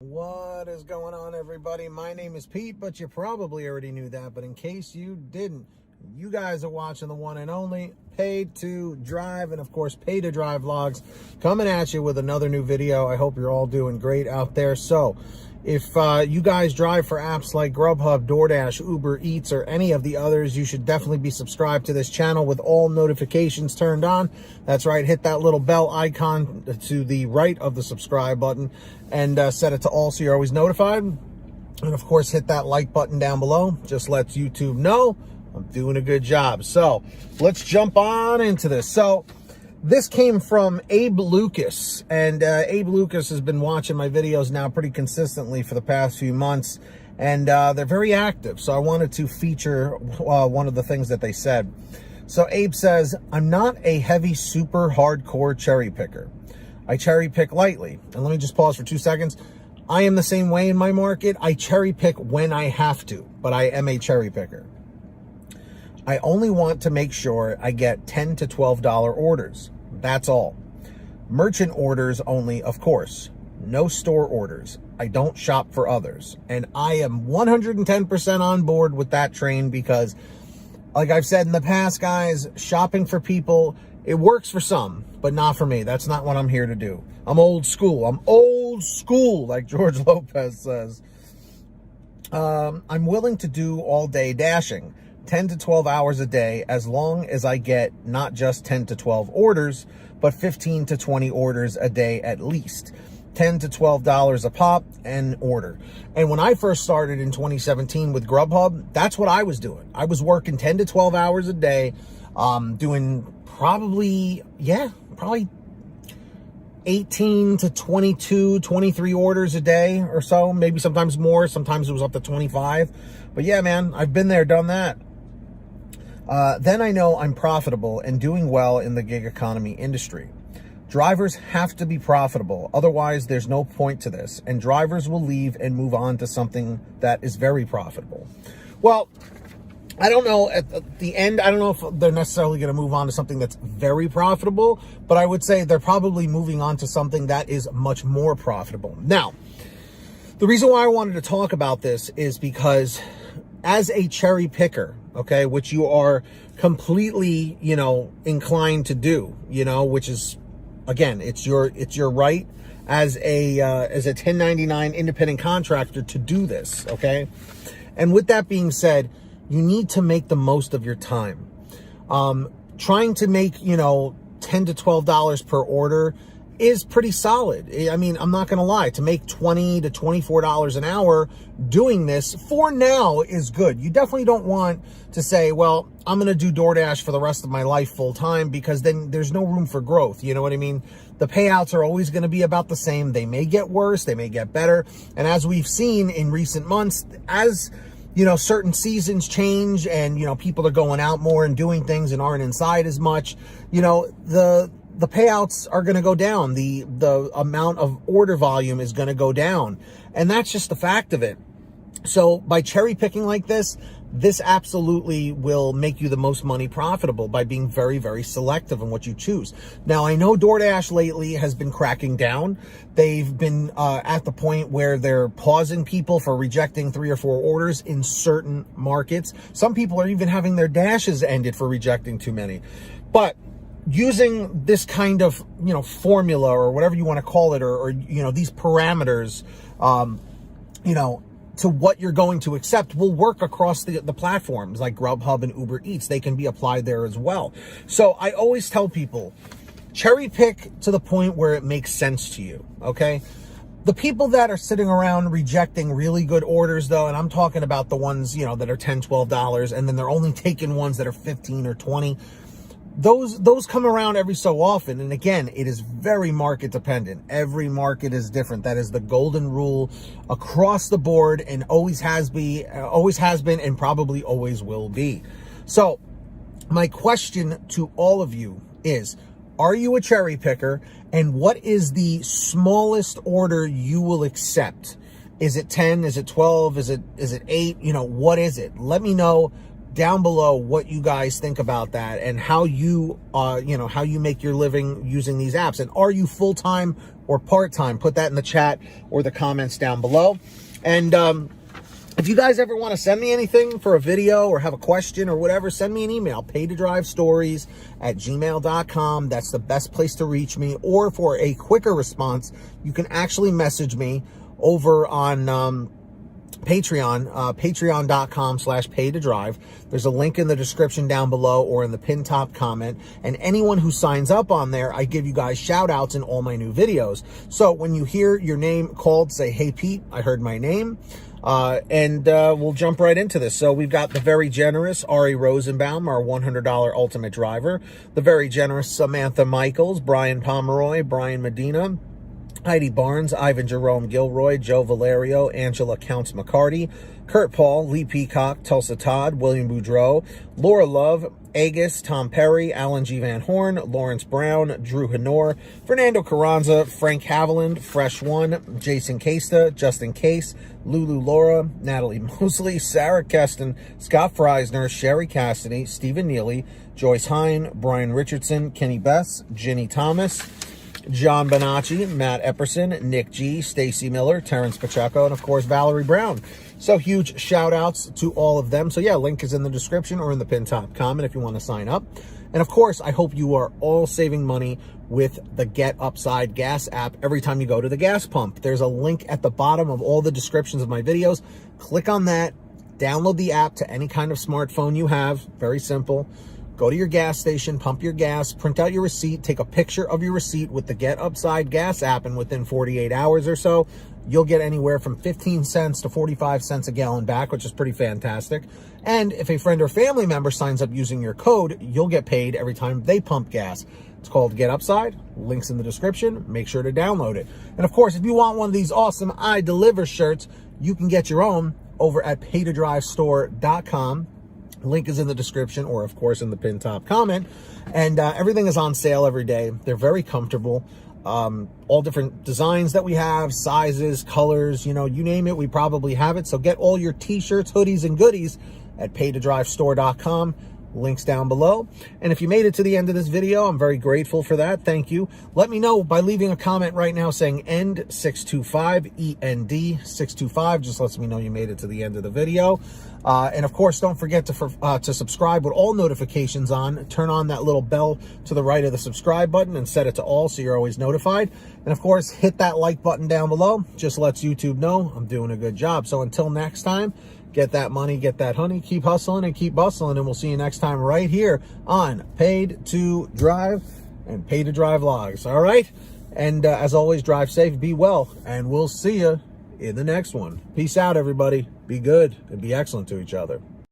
What is going on, everybody? My name is Pete, but you probably already knew that. But in case you didn't, you guys are watching the one and only Paid to Drive, and of course, Pay to Drive vlogs coming at you with another new video. I hope you're all doing great out there. So if you guys drive for apps like GrubHub, DoorDash, Uber Eats, or any of the others, you should definitely be subscribed to this channel with all notifications turned on. That's right, hit that little bell icon to the right of the subscribe button and set it to all so you're always notified. And of course, hit that like button down below. Just lets YouTube know I'm doing a good job. So let's jump on into this. So this came from Abe Lucas, and Abe Lucas has been watching my videos now pretty consistently for the past few months, and they're very active. So I wanted to feature one of the things that they said. So Abe says, "I'm not a heavy, super hardcore cherry picker. I cherry pick lightly." And let me just pause for 2 seconds. I am the same way in my market. I cherry pick when I have to, but I am a cherry picker. I only want to make sure I get $10 to $12 orders. That's all. Merchant orders only, of course. No store orders. I don't shop for others. And I am 110% on board with that train because, like I've said in the past, guys, shopping for people, it works for some, but not for me. That's not what I'm here to do. I'm old school. I'm old school, like George Lopez says. I'm willing to do all day dashing. 10 to 12 hours a day, as long as I get not just 10 to 12 orders, but 15 to 20 orders a day at least. $10 to $12 a pop and order. And when I first started in 2017 with GrubHub, that's what I was doing. I was working 10 to 12 hours a day, doing probably 18 to 22, 23 orders a day or so, maybe sometimes more, sometimes it was up to 25. But yeah, man, I've been there, done that. Then I know I'm profitable and doing well in the gig economy industry. Drivers have to be profitable, otherwise there's no point to this, and drivers will leave and move on to something that is very profitable. Well, I don't know, at the end, I don't know if they're necessarily going to move on to something that's very profitable, but I would say they're probably moving on to something that is much more profitable. Now, the reason why I wanted to talk about this is because as a cherry picker, okay, which you are completely, inclined to do, which is, again, it's your right as a 1099 independent contractor to do this, okay? And with that being said, you need to make the most of your time. Trying to make, $10 to $12 per order is pretty solid. I mean, I'm not going to lie. To make $20 to $24 an hour doing this for now is good. You definitely don't want to say, well, I'm going to do DoorDash for the rest of my life full time, because then there's no room for growth. You know what I mean? The payouts are always going to be about the same. They may get worse. They may get better. And as we've seen in recent months, as certain seasons change and, people are going out more and doing things and aren't inside as much, the payouts are going to go down. The amount of order volume is going to go down. And that's just the fact of it. So by cherry picking like this absolutely will make you the most money profitable by being very, very selective in what you choose. Now, I know DoorDash lately has been cracking down. They've been at the point where they're pausing people for rejecting 3 or 4 orders in certain markets. Some people are even having their dashes ended for rejecting too many. But using this kind of, formula or whatever you want to call it, or these parameters, to what you're going to accept will work across the platforms like GrubHub and Uber Eats. They can be applied there as well. So I always tell people, cherry pick to the point where it makes sense to you, okay? The people that are sitting around rejecting really good orders, though, and I'm talking about the ones, that are $10, $12, and then they're only taking ones that are 15 or 20, those come around every so often. And again, it is very market dependent. Every market is different. That is the golden rule across the board, and always has been, and probably always will be. So my question to all of you is, are you a cherry picker? And what is the smallest order you will accept? Is it 10? Is it 12? Is it 8? What is it? Let me know down below what you guys think about that and how you, how you make your living using these apps. And are you full-time or part-time? Put that in the chat or the comments down below. And if you guys ever want to send me anything for a video or have a question or whatever, send me an email, paytodrivestories@gmail.com. That's the best place to reach me. Or for a quicker response, you can actually message me over on Patreon, patreon.com/paytodrive. There's a link in the description down below or in the pinned top comment. And anyone who signs up on there, I give you guys shout outs in all my new videos. So when you hear your name called, say, "Hey Pete, I heard my name." We'll jump right into this. So we've got the very generous Ari Rosenbaum, our $100 ultimate driver, the very generous Samantha Michaels, Brian Pomeroy, Brian Medina, Heidi Barnes, Ivan Jerome Gilroy, Joe Valerio, Angela Counts McCarty, Kurt Paul, Lee Peacock, Tulsa Todd, William Boudreau, Laura Love, Agus, Tom Perry, Alan G. Van Horn, Lawrence Brown, Drew Hanor, Fernando Carranza, Frank Haviland, Fresh One, Jason Casta, Justin Case, Lulu Laura, Natalie Mosley, Sarah Keston, Scott Freisner, Sherry Cassidy, Stephen Neely, Joyce Hine, Brian Richardson, Kenny Bess, Ginny Thomas, John Bonacci, Matt Epperson, Nick G, Stacy Miller, Terrence Pacheco, and of course, Valerie Brown. So huge shout outs to all of them. So yeah, link is in the description or in the pinned top comment if you want to sign up. And of course, I hope you are all saving money with the Get Upside Gas app every time you go to the gas pump. There's a link at the bottom of all the descriptions of my videos. Click on that, download the app to any kind of smartphone you have. Very simple. Go to your gas station, pump your gas, print out your receipt, take a picture of your receipt with the Get Upside Gas app, and within 48 hours or so, you'll get anywhere from 15 cents to 45 cents a gallon back, which is pretty fantastic. And if a friend or family member signs up using your code, you'll get paid every time they pump gas. It's called Get Upside. Links in the description. Make sure to download it. And of course, if you want one of these awesome I Deliver shirts, you can get your own over at paytodrivestore.com. Link is in the description or, of course, in the pinned top comment. And everything is on sale every day. They're very comfortable. All different designs that we have, sizes, colors, you name it, we probably have it. So get all your t-shirts, hoodies, and goodies at paytodrivestore.com. Links down below. And if you made it to the end of this video, I'm very grateful for that. Thank you. Let me know by leaving a comment right now saying END625, END625. Just lets me know you made it to the end of the video. And of course, don't forget to subscribe with all notifications on. Turn on that little bell to the right of the subscribe button and set it to all so you're always notified. And of course, hit that like button down below. Just lets YouTube know I'm doing a good job. So until next time, get that money, get that honey, keep hustling and keep bustling, and we'll see you next time right here on Paid to Drive and Paid to Drive Vlogs. All right? And as always, drive safe, be well, and we'll see you in the next one. Peace out, everybody. Be good and be excellent to each other.